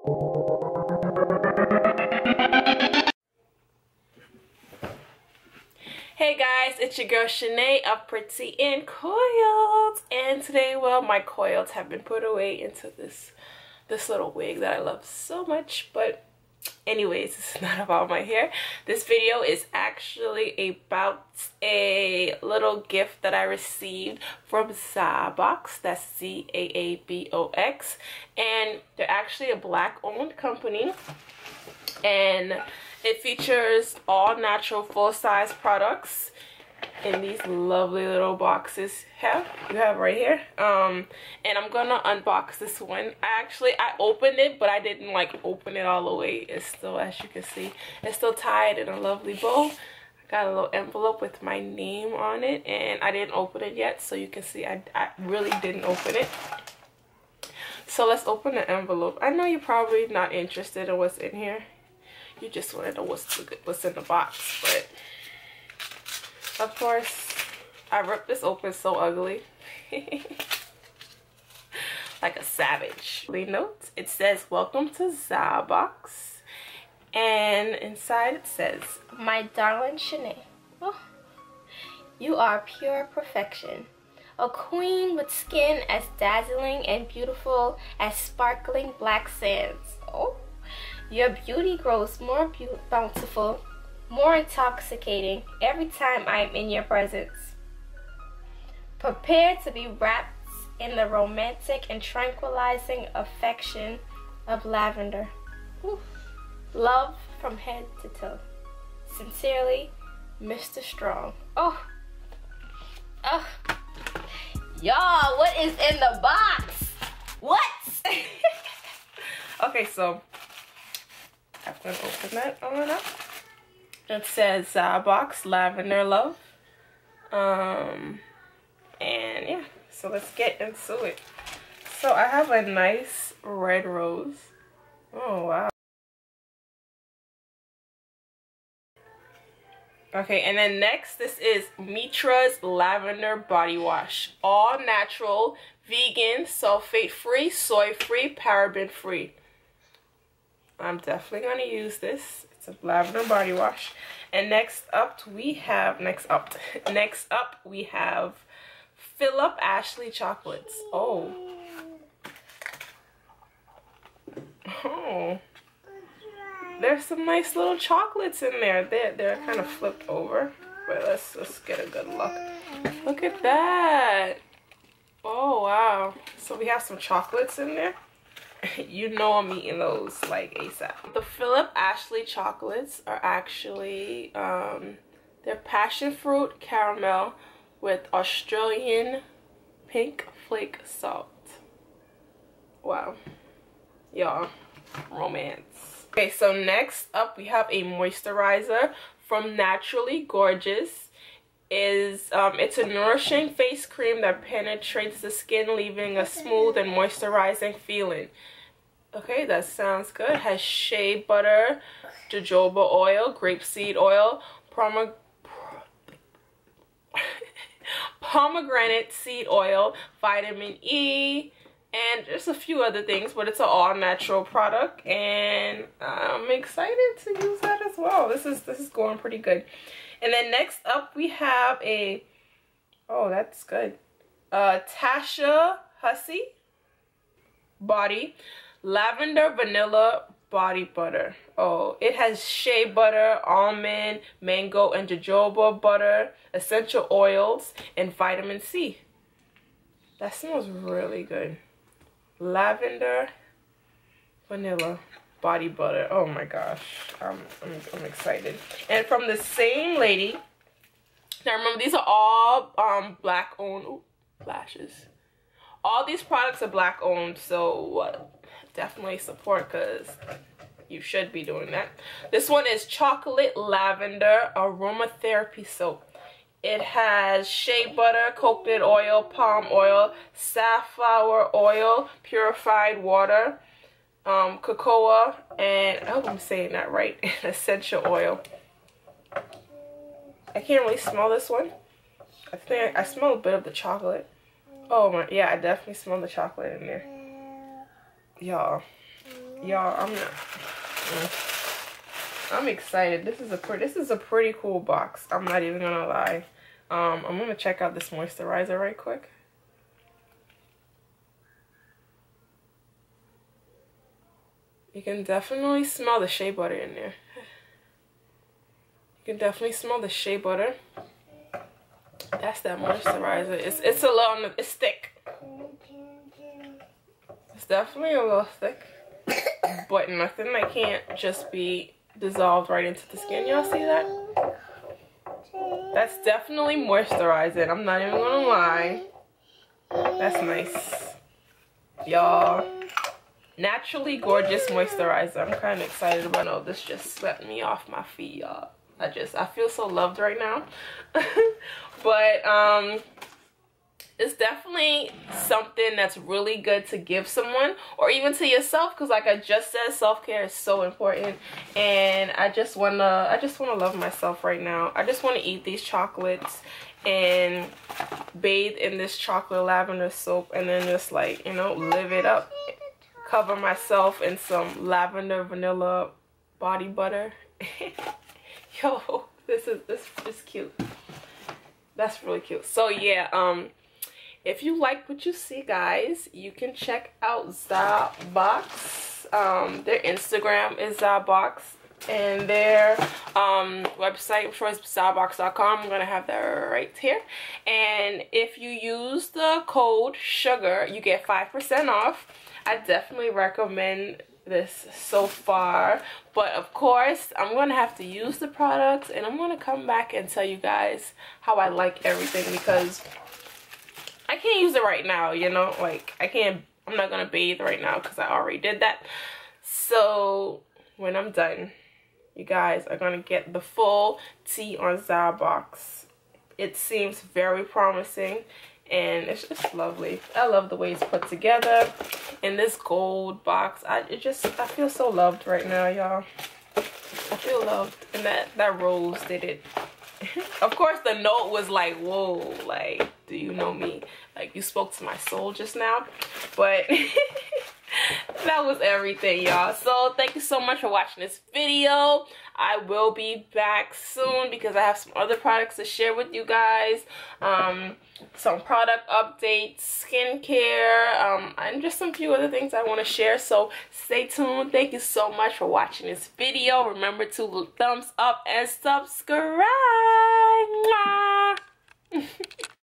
Hey guys, it's your girl Shanae of Pretty and Coiled, and today, well, my coils have been put away into this little wig that I love so much. But anyways, this is not about my hair. This video is actually about a little gift that I received from Zaabox. That's Zaabox, and they're actually a black-owned company, and it features all natural full-size products in these lovely little boxes you have right here. And I'm gonna unbox this one. I opened it, but I didn't like open it all the way. It's still, as you can see, it's still tied in a lovely bow. I got a little envelope with my name on it, and I didn't open it yet, so you can see I really didn't open it. So let's open the envelope. I know you're probably not interested in what's in here. You just want to know what's in the box, but of course I ripped this open so ugly. Like a savage. Note, it says welcome to Zaabox, and inside it says, my darling Shanae, oh, you are pure perfection, a queen with skin as dazzling and beautiful as sparkling black sands. Oh, your beauty grows more bountiful, more intoxicating every time I'm in your presence. Prepare to be wrapped in the romantic and tranquilizing affection of lavender. Oof. Love from head to toe. Sincerely, Mr. Strong. Oh. Oh. Y'all, what is in the box? What? Okay, so I'm gonna open that on up. It says Zaabox Lavender Love. And yeah, so let's get into it. So I have a nice red rose. Oh wow. Okay, and then next, this is MITRA'S Lavender Body Wash. All natural, vegan, sulfate free, soy free, paraben free. I'm definitely going to use this. It's a lavender body wash. And next up we have PHILLIP Ashley chocolates. Oh, there's some nice little chocolates in there. They're kind of flipped over, but let's get a good look. Look at that. Oh wow. So we have some chocolates in there. You know I'm eating those like ASAP. The PHILLIP Ashley chocolates are actually they're passion fruit caramel with Australian pink flake salt. Wow, y'all, romance. Okay, so next up we have a moisturizer from Naturally Gorgeous. It's a nourishing face cream that penetrates the skin, leaving a smooth and moisturizing feeling. Okay, that sounds good. It has shea butter, jojoba oil, grapeseed oil, pomegranate seed oil, vitamin E, and just a few other things, but it's an all-natural product, and I'm excited to use that as well. This is going pretty good. And then next up we have a, oh, that's good, TASHA HUSSEY Body Lavender Vanilla Body Butter. Oh, it has shea butter, almond, mango, and jojoba butter, essential oils, and vitamin C. That smells really good. Lavender Vanilla Body Butter. Oh my gosh, I'm excited. And from the same lady. Now remember, these are all black owned. Ooh, lashes. All these products are black owned, so definitely support, because you should be doing that. This one is Chocolate Lavender Aromatherapy Soap. It has shea butter, coconut oil, palm oil, safflower oil, purified water, cocoa, and I hope I'm saying that right, essential oil. I can't really smell this one. I think I smell a bit of the chocolate. Oh my, yeah, I definitely smell the chocolate in there. Y'all, Y'all, I'm excited. This is a pretty cool box. I'm not even gonna lie. I'm gonna check out this moisturizer right quick. You can definitely smell the shea butter in there. You can definitely smell the shea butter. That's that moisturizer. It's a little, it's thick. It's definitely a little thick, but nothing that can't just be dissolved right into the skin. Y'all see that? That's definitely moisturizing. I'm not even gonna lie. That's nice, y'all. Naturally gorgeous moisturizer. I'm kind of excited about it. Oh, this just swept me off my feet, y'all. I feel so loved right now. But it's definitely something that's really good to give someone, or even to yourself, because like I just said, self-care is so important. And I just wanna love myself right now. I just want to eat these chocolates and bathe in this chocolate lavender soap, and then just, like, you know, live it up. Cover myself in some lavender vanilla body butter. Yo, this is cute. That's really cute. So yeah, if you like what you see, guys, you can check out Zaabox. Their Instagram is Zaabox, and their website, I'm sure, is Zaabox.com. I'm gonna have that right here. And if you use the code SUGAR, you get 5% off. I definitely recommend this so far, but of course I'm gonna have to use the products, and I'm gonna come back and tell you guys how I like everything, because I can't use it right now, you know, like I'm not gonna bathe right now because I already did that. So when I'm done, you guys are gonna get the full tea on Zaabox. It seems very promising, and it's just lovely. I love the way it's put together in this gold box. I feel so loved right now, y'all. I feel loved, and that rose did it. Of course, the note was like, whoa, like, do you know me? Like, you spoke to my soul just now. But that was everything, y'all. So thank you so much for watching this video. I will be back soon because I have some other products to share with you guys. Some product updates, skincare, and just some few other things I want to share. So stay tuned. Thank you so much for watching this video. Remember to thumbs up and subscribe. Mwah.